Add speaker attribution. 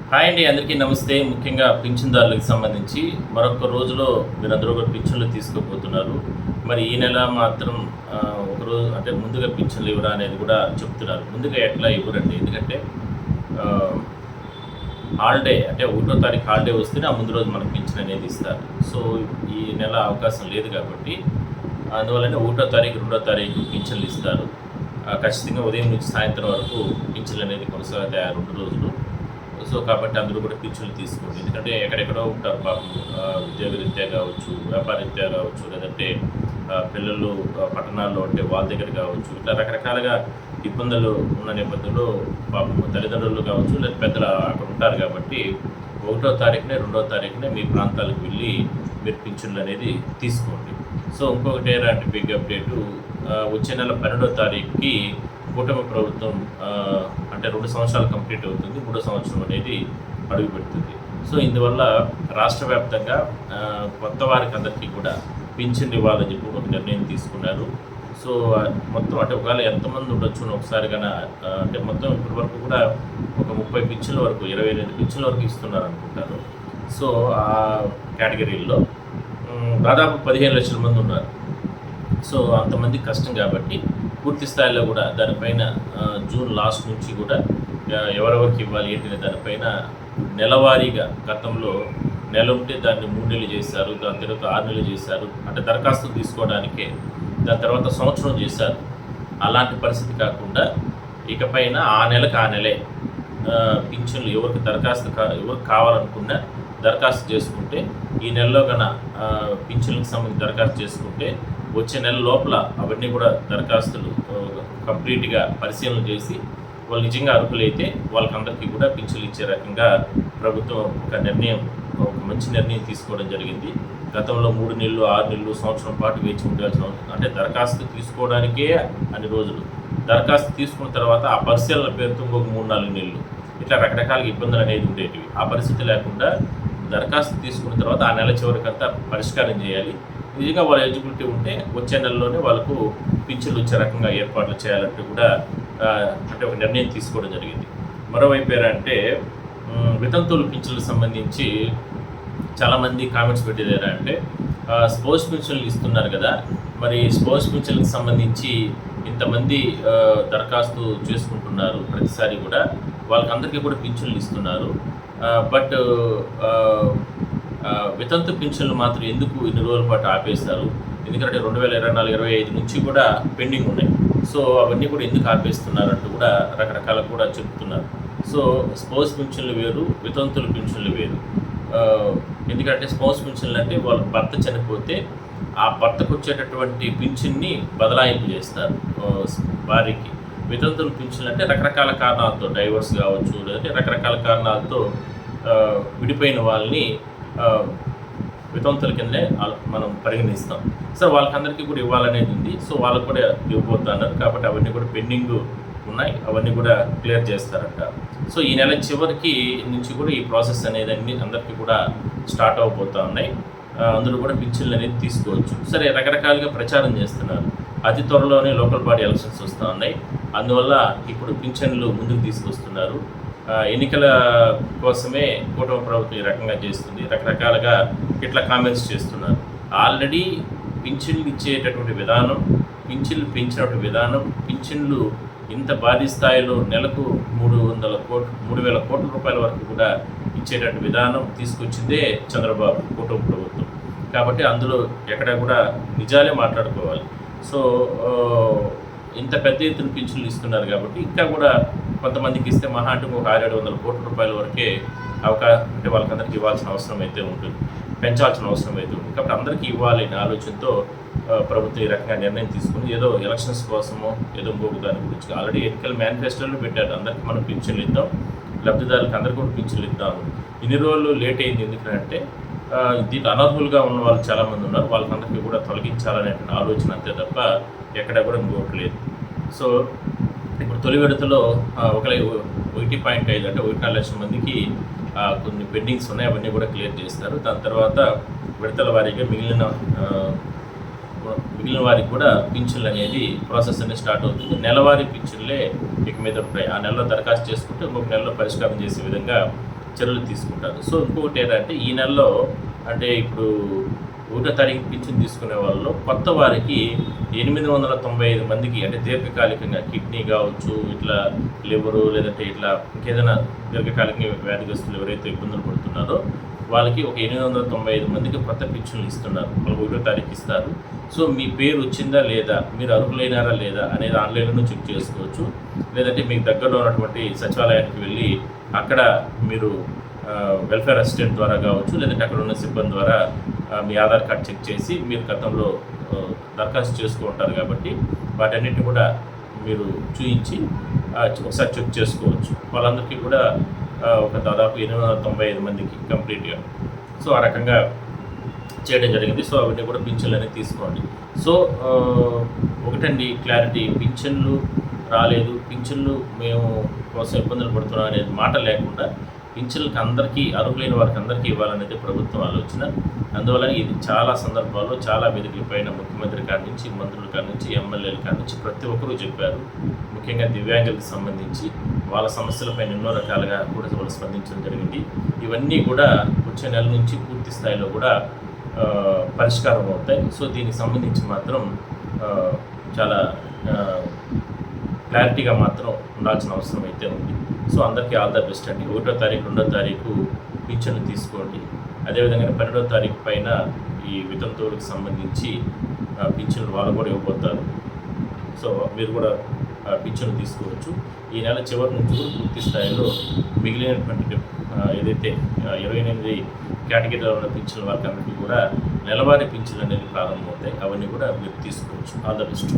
Speaker 1: Hi అండి, అందరికీ నమస్తే. ముఖ్యంగా పింఛన్దారులకు సంబంధించి మరొక రోజులో మీరందరూ కూడా పింఛన్లు తీసుకోబోతున్నారు. మరి ఈ నెల మాత్రం ఒకరోజు అంటే ముందుగా పింఛన్లు ఇవ్వరా అనేది కూడా చెప్తున్నారు. ముందుగా ఎట్లా ఇవ్వరండి, ఎందుకంటే ఆహ్, హాలిడే అంటే 1వ తారీఖు హాలిడే వస్తేనే ఆ ముందు రోజు మనకు పింఛన్ అనేది ఇస్తారు. సో ఈ నెల అవకాశం లేదు కాబట్టి అందువల్లనే 1వ తారీఖు, 2వ తారీఖు పింఛన్లు ఇస్తారు. ఖచ్చితంగా ఉదయం నుంచి సాయంత్రం వరకు పింఛన్లు అనేది కొనసాగుతాయి ఆ 2 రోజులు. సో కాబట్టి అందరూ కూడా పింఛన్లు తీసుకోండి. ఎందుకంటే ఎక్కడెక్కడో ఉంటారు పాపం, ఉద్యోగరీత్యా కావచ్చు, వ్యాపారరీత్యా కావచ్చు, లేదంటే పిల్లలు పట్టణాల్లో ఉంటే వాళ్ళ దగ్గర కావచ్చు, ఇట్లా రకరకాలుగా ఇబ్బందులు ఉన్న నేపథ్యంలో పాపం తల్లిదండ్రులు కావచ్చు లేదా పెద్దలు అక్కడ ఉంటారు కాబట్టి 1వ తారీఖునే 2వ తారీఖునే మీ ప్రాంతాలకు వెళ్ళి మీరు పింఛన్లు అనేది తీసుకోండి. సో ఇంకొకటి ఏంటంటే బిగ్ అప్డేటు, వచ్చే నెల 12వ తారీఖుకి కూటమి ప్రభుత్వం అంటే 2 సంవత్సరాలు కంప్లీట్ అవుతుంది. 3వ సంవత్సరం అనేది అడుగు పెడుతుంది. సో ఇందువల్ల రాష్ట్ర వ్యాప్తంగా కొత్త వారికి అందరికీ కూడా పింఛన్ ఇవ్వాలని చెప్పి ఒక నిర్ణయం తీసుకున్నారు. సో మొత్తం అంటే ఒకవేళ ఎంతమంది ఉండొచ్చు ఒకసారి కన్నా అంటే మొత్తం ఇప్పటి వరకు కూడా ఒక 30 పింఛన్ల వరకు 28 పింఛన్ల వరకు ఇస్తున్నారు అనుకుంటారు. సో ఆ కేటగిరీల్లో దాదాపు 15 లక్షల మంది ఉన్నారు. సో అంతమంది కష్టం కాబట్టి పూర్తి స్థాయిలో కూడా దానిపైన జూన్ లాస్ట్ నుంచి కూడా ఎవరెవరికి ఇవ్వాలి ఏంటనే దానిపైన నెలవారీగా గతంలో నెల ఉంటే దాన్ని 3 నెలలు చేశారు, దాని తర్వాత 6 నెలలు చేశారు, అంటే దరఖాస్తులు తీసుకోవడానికే. దాని తర్వాత సంవత్సరం చేశారు. అలాంటి పరిస్థితి కాకుండా ఇకపైన ఆ నెలకు ఆ నెలే పింఛన్లు ఎవరికి కావాలనుకున్నా దరఖాస్తు చేసుకుంటే ఈ నెలలో కన్నా పింఛన్లకు సంబంధించి దరఖాస్తు చేసుకుంటే వచ్చే నెల లోపల అవన్నీ కూడా దరఖాస్తులు కంప్లీట్గా పరిశీలన చేసి వాళ్ళు నిజంగా అర్హులైతే వాళ్ళకందరికీ కూడా పింఛన్లు ఇచ్చే రకంగా ప్రభుత్వం ఒక మంచి నిర్ణయం తీసుకోవడం జరిగింది. గతంలో 3 నెలలు, 6 నెలలు, సంవత్సరం పాటు వేచి ఉండాల్సిన అంటే దరఖాస్తు తీసుకోవడానికే అన్ని రోజులు, దరఖాస్తు తీసుకున్న తర్వాత ఆ పరిశీలన పేరుతో ఇంకొక 3-4 నెలలు, ఇట్లా రకరకాల ఇబ్బందులు అనేది ఉండేటివి. ఆ పరిస్థితి లేకుండా దరఖాస్తు తీసుకున్న తర్వాత ఆ నెల చివరికంతా పరిష్కారం చేయాలి. నిజంగా వాళ్ళ ఎలిజిబిలిటీ ఉంటే వచ్చే నెలలోనే వాళ్ళకు పింఛన్లు వచ్చే రకంగా ఏర్పాట్లు చేయాలంటూ కూడా అంటే ఒక నిర్ణయం తీసుకోవడం జరిగింది. మరోవైపు ఏంటంటే వితంతువుల పింఛన్లకు సంబంధించి చాలామంది కామెంట్స్ పెట్టేది అంటే స్పోర్ట్స్ పింఛన్లు ఇస్తున్నారు కదా, మరి స్పోర్ట్స్ పింఛన్లకు సంబంధించి ఇంతమంది దరఖాస్తు చేసుకుంటున్నారు ప్రతిసారి కూడా, వాళ్ళకందరికీ కూడా పింఛన్లు ఇస్తున్నారు. బట్ వితంతు పింఛన్లు మాత్రం ఎందుకు ఇన్ని రోజుల పాటు ఆపేస్తారు? ఎందుకంటే 2024-25 నుంచి కూడా పెండింగ్ ఉన్నాయి. సో అవన్నీ కూడా ఎందుకు ఆపేస్తున్నారంటూ కూడా రకరకాల కూడా చెప్తున్నారు. సో స్పోర్ట్స్ పింఛన్లు వేరు, వితంతుల పింఛన్లు వేరు. ఎందుకంటే స్పోర్ట్స్ పింఛన్లు అంటే వాళ్ళ భర్త చనిపోతే ఆ భర్తకు వచ్చేటటువంటి పింఛన్ని బదలాయింపు చేస్తారు భార్యకి. వితంతుల పింఛన్లు అంటే రకరకాల కారణాలతో డైవర్స్ కావచ్చు, లేదంటే రకరకాల కారణాలతో విడిపోయిన వాళ్ళని వితంతుల కిందనే మనం పరిగణిస్తాం. సో వాళ్ళకందరికీ కూడా ఇవ్వాలనేది ఉంది. సో వాళ్ళకు కూడా ఇవ్వబోతున్నారు కాబట్టి అవన్నీ కూడా పెండింగ్ ఉన్నాయి, అవన్నీ కూడా క్లియర్ చేస్తారంట. సో ఈ నెల చివరికి నుంచి కూడా ఈ ప్రాసెస్ అనేది అందరికీ కూడా స్టార్ట్ అవబోతూ ఉన్నాయి. అందరూ కూడా పింఛన్లు అనేది తీసుకోవచ్చు. సరే, రకరకాలుగా ప్రచారం చేస్తున్నారు. అతి త్వరలోనే లోకల్ బాడీ ఎలక్షన్స్ వస్తూ ఉన్నాయి. అందువల్ల ఇప్పుడు పింఛన్లు ముందుకు తీసుకొస్తున్నారు. ఎన్నికల కోసమే కూటమి ప్రభుత్వం ఈ రకంగా చేస్తుంది. రకరకాలుగా ఇట్లా కామెంట్స్ చేస్తున్నారు. ఆల్రెడీ పింఛన్లు ఇచ్చేటటువంటి విధానం, పింఛన్లు పెంచినటువంటి విధానం, పింఛన్లు ఇంత భారీ స్థాయిలో నెలకు 3,000 కోట్ల రూపాయల వరకు కూడా ఇచ్చేటటువంటి విధానం తీసుకొచ్చిందే చంద్రబాబు కూటమి ప్రభుత్వం. కాబట్టి అందులో ఎక్కడ కూడా నిజాలే మాట్లాడుకోవాలి. సో ఇంత పెద్ద ఎత్తున పింఛన్లు ఇస్తున్నారు కాబట్టి ఇంకా కూడా కొంతమందికి ఇస్తే మహా అంటే ఒక 600-700 కోట్ల రూపాయల వరకే అంటే వాళ్ళకందరికీ ఇవ్వాల్సిన అవసరం అయితే ఉంటుంది, పెంచాల్సిన అవసరం అయితే ఉంటుంది. కాబట్టి అందరికీ ఇవ్వాలనే ఆలోచనతో ప్రభుత్వం ఈ రకంగా నిర్ణయం తీసుకుని ఏదో ఎలక్షన్స్ కోసమో ఏదో ఇంకొక దాని గురించి ఆల్రెడీ ఎన్నికల మేనిఫెస్టోలో పెట్టారు. అందరికీ మనం పింఛన్లు ఇద్దాం, లబ్ధిదారులకు అందరికీ కూడా పింఛన్లు ఇద్దాము. ఇన్ని రోజులు లేట్ అయింది ఎందుకంటే దీంట్లో అనర్హులుగా ఉన్న వాళ్ళు చాలామంది ఉన్నారు. వాళ్ళకందరికీ కూడా తొలగించాలనే ఆలోచన అంతే తప్ప ఎక్కడ కూడా ఇంకోట్లేదు. సో ఇప్పుడు తొలి విడతలో 1.5 అంటే 1.4 లక్షల మందికి కొన్ని పెండింగ్స్ ఉన్నాయి, అవన్నీ కూడా క్లియర్ చేస్తారు. దాని తర్వాత విడతల వారీగా మిగిలిన వారికి కూడా పింఛన్లు అనేది ప్రాసెస్ అనేది స్టార్ట్ అవుతుంది. నెలవారీ పింఛన్లే ఇక మీద ఉంటాయి. ఆ నెలలో దరఖాస్తు చేసుకుంటే ఇంకొక నెలలో పరిష్కారం చేసే విధంగా చర్యలు తీసుకుంటారు. సో ఇంకొకటి ఏంటంటే ఈ నెలలో అంటే ఇప్పుడు 1వ తారీఖు పింఛన్ తీసుకునే వాళ్ళలో కొత్త వారికి 895 మందికి అంటే దీర్ఘకాలికంగా కిడ్నీ కావచ్చు, ఇట్లా లివరు లేదంటే ఇట్లా ఇంకేదైనా దీర్ఘకాలిక వ్యాధిగ్రస్తులు ఎవరైతే ఇబ్బందులు పడుతున్నారో వాళ్ళకి ఒక 895 మందికి కొత్త పింఛన్లు ఇస్తున్నారు. వాళ్ళు 1వ తారీఖు ఇస్తారు. సో మీ పేరు వచ్చిందా లేదా, మీరు అర్హులైనారా లేదా అనేది ఆన్లైన్లో చెక్ చేసుకోవచ్చు. లేదంటే మీకు దగ్గరలో ఉన్నటువంటి సచివాలయానికి వెళ్ళి అక్కడ మీరు వెల్ఫేర్ అసిస్టెంట్ ద్వారా కావచ్చు, లేదంటే అక్కడ ఉన్న సిబ్బంది ద్వారా మీ ఆధార్ కార్డ్ చెక్ చేసి మీరు గతంలో దరఖాస్తు చేసుకుంటారు కాబట్టి వాటన్నిటిని కూడా మీరు చూయించి ఒకసారి చెక్ చేసుకోవచ్చు. వాళ్ళందరికీ కూడా ఒక దాదాపు 895 మందికి కంప్లీట్గా సో ఆ రకంగా చేయడం జరిగింది. సో అవన్నీ కూడా పింఛన్లు అనేది తీసుకోండి. సో ఒకటండి క్లారిటీ, పింఛన్లు రాలేదు, పింఛన్లు మేము కోసం ఇబ్బందులు పడుతున్నాం అనేది మాట లేకుండా పింఛన్లకి అందరికీ అర్హులైన వారికి అందరికీ ఇవ్వాలనేది ప్రభుత్వం ఆలోచన. అందువల్ల ఇది చాలా సందర్భాల్లో చాలా వేదికలపైన ముఖ్యమంత్రి కాడి నుంచి, మంత్రుల కాడి నుంచి, ఎమ్మెల్యేల కాడి నుంచి ప్రతి ఒక్కరూ చెప్పారు. ముఖ్యంగా దివ్యాంగులకు సంబంధించి వాళ్ళ సమస్యలపైన ఎన్నో రకాలుగా కూడా వాళ్ళు స్పందించడం జరిగింది. ఇవన్నీ కూడా వచ్చే నెల నుంచి పూర్తి స్థాయిలో కూడా పరిష్కారం అవుతాయి. సో దీనికి సంబంధించి మాత్రం చాలా క్లారిటీగా మాత్రం ఉండాల్సిన అవసరం అయితే ఉంది. సో అందరికీ ఆల్ ద బెస్ట్ అండి. 1వ తారీఖు 2వ తారీఖు పింఛన్లు తీసుకోండి. అదేవిధంగా 12వ తారీఖు పైన ఈ వితంతువులకు సంబంధించి పింఛన్లు వాళ్ళు కూడా ఇవ్వబోతారు. సో మీరు కూడా పింఛన్లు తీసుకోవచ్చు. ఈ నెల చివరి నుంచి కూడా పూర్తి స్థాయిలో మిగిలినటువంటి ఏదైతే 28 కేటగిరీలో ఉన్న పింఛన్ల వారికి అందరికీ కూడా నెలవారీ పింఛన్లు అనేది ప్రారంభమవుతాయి. అవన్నీ కూడా మీరు తీసుకోవచ్చు. All the best.